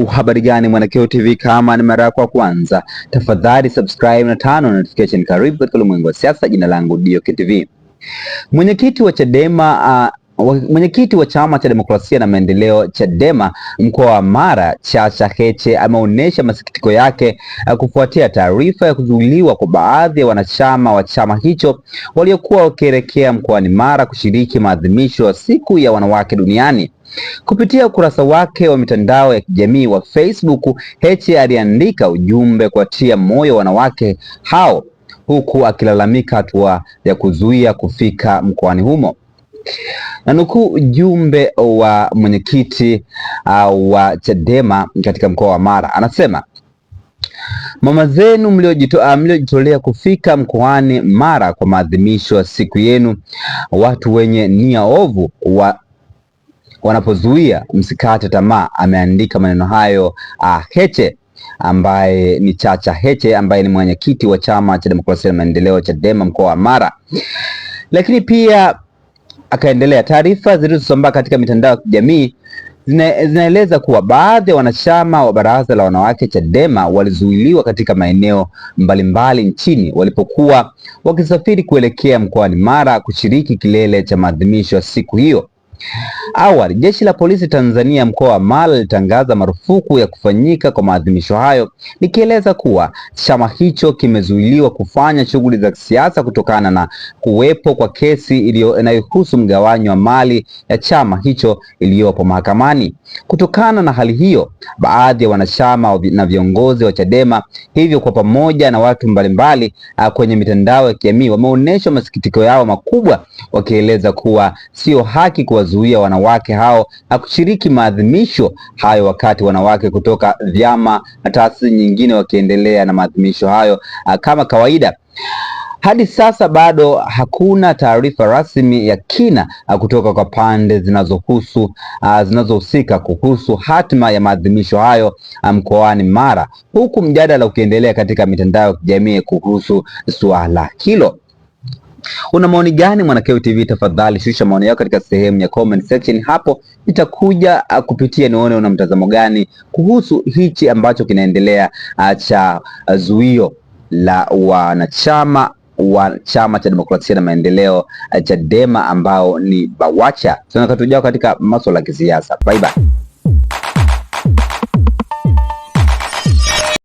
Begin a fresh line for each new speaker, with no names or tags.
Habari gani Mwanakyeo TV, kama ni mara yako ya kwanza tafadhali subscribe na turn on notification. Karibu katika ulimwengu wa siasa. Jina langu Dioki TV. Mwenyekiti wa Chadema mwenyekiti wa Chama cha Demokrasia na Maendeleo Chadema mkoa wa Mara, Chacha Heche, ameonyesha masikitiko yake kufuatia taarifa ya kuzuiliwa kwa baadhi ya wanachama wa chama hicho waliokuwa wakielekea mkoani Mara kushiriki maadhimisho ya siku ya wanawake duniani. Kupitia ukurasa wake wa mitandao ya kijamii wa Facebook, Heche aliandika ujumbe kuwatia moyo wanawake hao, huku akilalamika hatua ya kuzuia kufika mkoani humo. Na nukuu ujumbe wa mwenyekiti wa Chadema katika mkoa wa Mara, anasema: mama zenu mliojitolea kufika mkoani Mara kwa maadhimisho ya siku yenu, watu wenye nia ovu wanapozuia, msikate tamaa. Ameandika maneno hayo Heche ambaye ni Chacha Heche ambaye ni mwenyekiti wa Chama cha Demokrasia na Maendeleo Chadema mkoa wa Mara. Lakini pia akaendelea, taarifa zilizosambaa katika mitandao ya kijamii zinaeleza kuwa baadhi ya wanachama wa baraza la wanawake Chadema walizuiliwa katika maeneo mbalimbali nchini walipokuwa wakisafiri kuelekea mkoani Mara kushiriki kilele cha maadhimisho ya siku hiyo. Awali, jeshi la polisi Tanzania mkoa wa Mara litangaza marufuku ya kufanyika kwa maadhimisho hayo, likieleza kuwa chama hicho kimezuiliwa kufanya shughuli za kisiasa kutokana na kuwepo kwa kesi inayohusu mgawanyo wa mali ya chama hicho iliyopo mahakamani. Kutokana na hali hiyo, baadhi ya wanachama na viongozi wa Chadema hivyo kwa pamoja na watu mbalimbali kwenye mitandao ya kijamii wameonyesha masikitiko yao makubwa, wakieleza kuwa sio haki kuwazuia wanawake hao na kushiriki maadhimisho hayo, wakati wanawake kutoka vyama na taasisi nyingine wakiendelea na maadhimisho hayo kama kawaida. Hadi sasa bado hakuna taarifa rasmi ya kina kutoka kwa pande zinazohusika kuhusu hatima ya maadhimisho hayo mkoani Mara, huku mjadala ukiendelea katika mitandao ya kijamii kuhusu suala hilo. Una maoni gani Mwanakyeo TV? Tafadhali shusha maoni yako katika sehemu ya comment section, hapo nitakuja kupitia nione una mtazamo gani kuhusu hichi ambacho kinaendelea cha zuio la wanachama wa Chama cha Demokrasia na Maendeleo Chadema ambao ni BAWACHA. Tunakatujao katika masuala ya kisiasa. Bye bye.